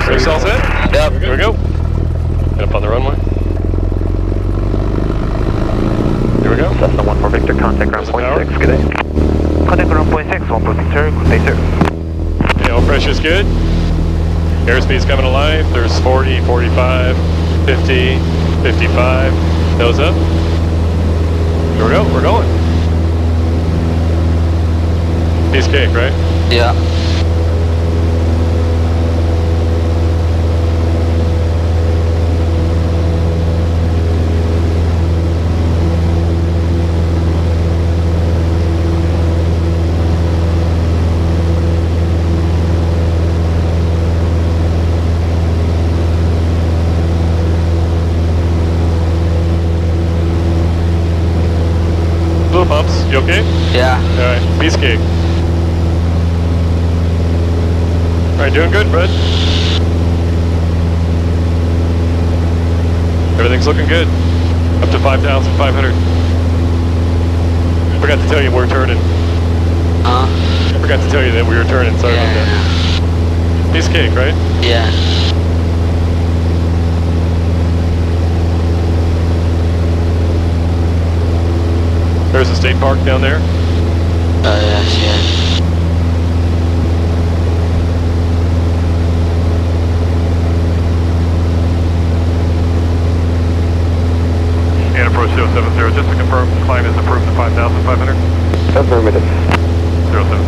This all set? Yep. Here we go. Get up on the runway. Here we go. Cessna 14 Victor, contact ground point power? 6, good day. Contact ground point 6, 1 Victor, good day sir. Okay, oil pressure's good. Airspeed's coming alive. There's 40, 45, 50, 55. Nose up. Here we go, we're going. Piece of cake, right? Yeah. Little bumps, you okay? Yeah. Alright, piece of cake. Alright, doing good, Brett. Everything's looking good. Up to 5,500. Forgot to tell you we're turning. Huh? Forgot to tell you that we were turning, sorry about that. Piece of cake, right? Yeah. There's the state park down there. Oh, yes, yes. And approach 070, just to confirm, climb is approved to 5,500. Affirmative. 070.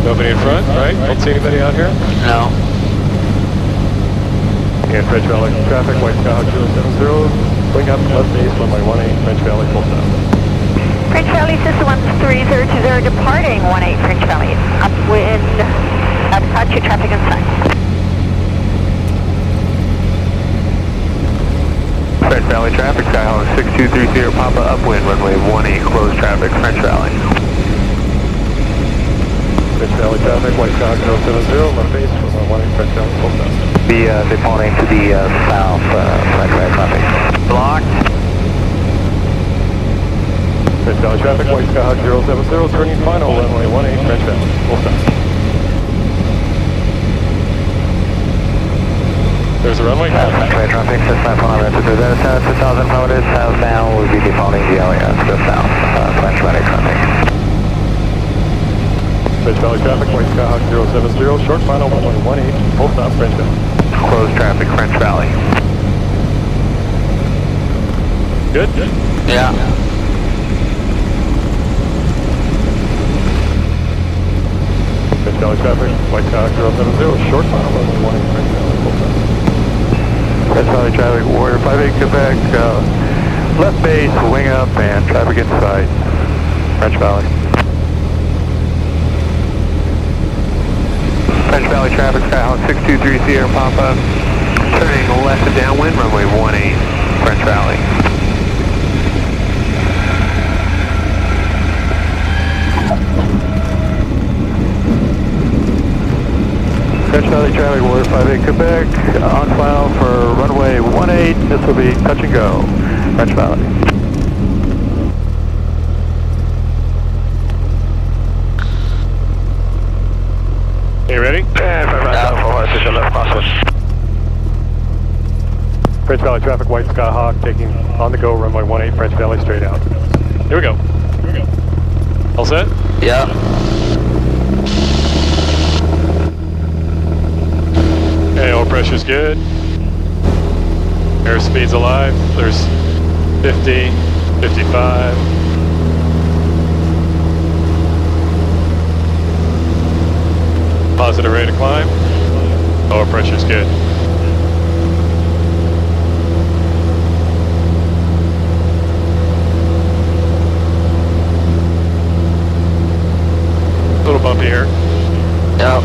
Nobody in front, right? Don't see anybody out here? No. And French Valley traffic, White Skyhawk 070, bring up left base, runway 18, French Valley, full stop. French Valley System 13020 departing 18 French Valley. Upwind, cut your traffic inside. French Valley traffic, Skyhawk 6230 Papa upwind, runway 18, closed traffic, French Valley. French Valley traffic, White Skyhawk 070, left base, runway 18, French Valley, full stop. Departing to the south, French Valley traffic. Blocked. French Valley traffic, White Skyhawk 070, turning final, runway 18, French Valley, full stop. There's a runway. French Valley traffic, Cessna 2,000 motors, southbound, will be departing the area to the south, French Valley traffic. French Valley traffic, White Skyhawk 070, short final, runway 18, full stop, French Valley. Closed traffic, French Valley. Good? Yeah. French Valley traffic, White Skyhawk 070, short final, runway 18, French Valley, full stop. French Valley traffic, Warrior 58 Quebec, left base, wing up, and traffic inside, French Valley. French Valley traffic, Skyhawk 6230 Sierra Papa, turning left and downwind, runway 18, French Valley. French Valley traffic, Warrior 58 Quebec, on file for runway 18, this will be touch and go, French Valley. You ready? French Valley traffic, White Skyhawk, taking on the go, runway 18, French Valley, straight out. Here we go. All set? Yeah. Okay, oil pressure's good. Airspeed's alive. There's 50, 55. Positive rate of climb. Oil pressure's good. A little bumpy here. Yeah.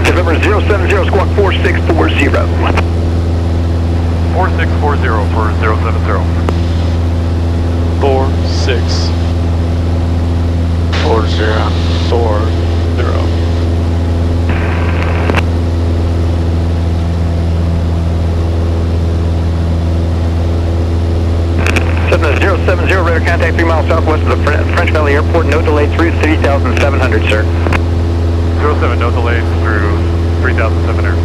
November 070 Squawk 46 4640 for 070. 4640. Cessna 070, radar contact 3 miles southwest of the French Valley Airport. No delay through 3,700, sir. 07, no delays through 3,700.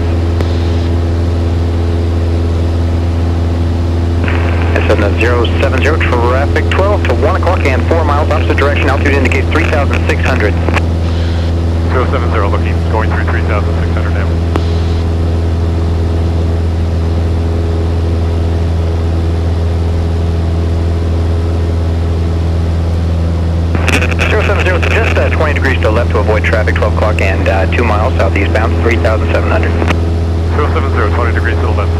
Cessna 070, traffic 12 to 1 o'clock and 4 miles opposite direction. Altitude indicates 3,600. 070, looking, going through 3,600 now. Just 20 degrees to the left to avoid traffic, 12 o'clock and 2 miles southeastbound, 3,700. 070, 20 degrees to the left.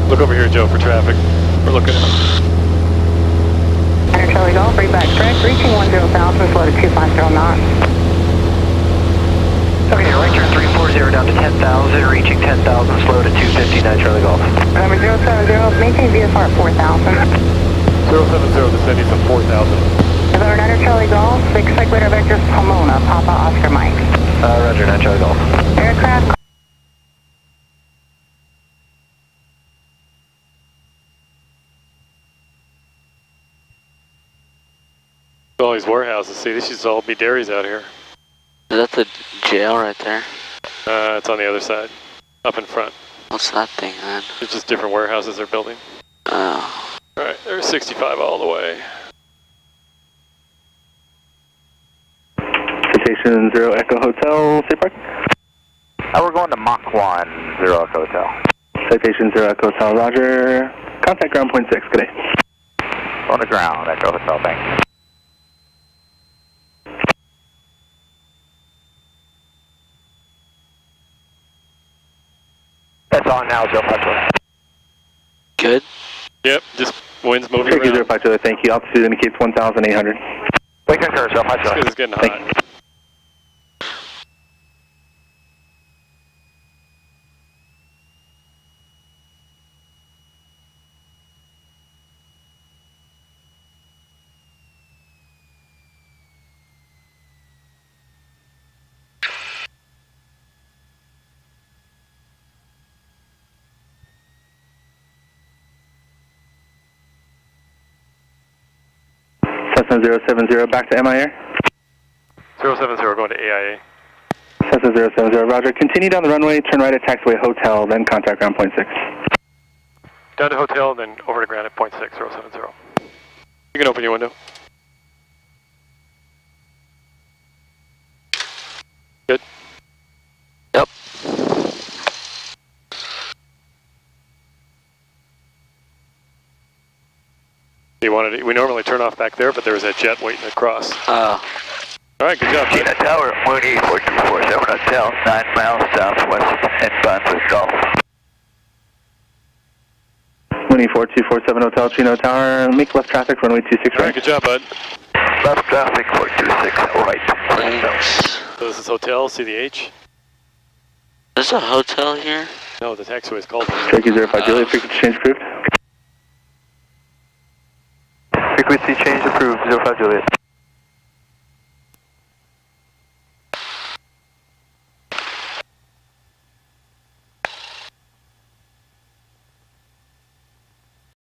Look over here, Joe, for traffic. We're looking. Center Charlie Golf, read back correct, reaching 10,000, slow to 250 knots. Okay, right turn 340 down to 10,000, reaching 10,000, slow to 259 Charlie Golf. Number 070, maintain VFR at 4,000. 070, descending to 4,000. November 9 Charlie Golf, expect radar vectors Pomona, Papa Oscar Mike. Roger, 9 Charlie Golf. Aircraft. All these warehouses, see, these should all be dairies out here. Is that the jail right there? It's on the other side, up in front. What's that thing then? It's just different warehouses they're building. Oh. Alright, there's 65 all the way. Citation 0 Echo Hotel, State Park. We're going to Mach 1, 0 Echo Hotel. Citation 0 Echo Hotel, Roger. Contact ground point 6, good day. On the ground, Echo Hotel, thanks. That's on now, 052. Good? Yep, just wind's moving Thank you, around. 052, thank you. Altitude indicates 1,800. We concur, 052. It's getting Thank hot. you. Cessna 070, back to MIA. 070, going to AIA. Cessna 070, Roger. Continue down the runway, turn right at taxiway hotel, then contact ground point 6. Down to hotel, then over to ground at point 6, 070. You can open your window. Good. Yep. You wanted to, we normally turn off back there, but there was a jet waiting to cross. Oh. Alright, good job. Tina Tower, Mooney 4247 Hotel, 9 miles southwest and Brunswick Golf. Mooney 4247 Hotel, Chino Tower. Make left traffic, runway 26 Alright, right. good job, bud. Left traffic 426 right. Thanks. So this is hotel, CDH? There's a hotel here? No, the taxiway is called. Cherokee 05 Juliet, frequency change approved. Frequency change approved, 05 Juliet.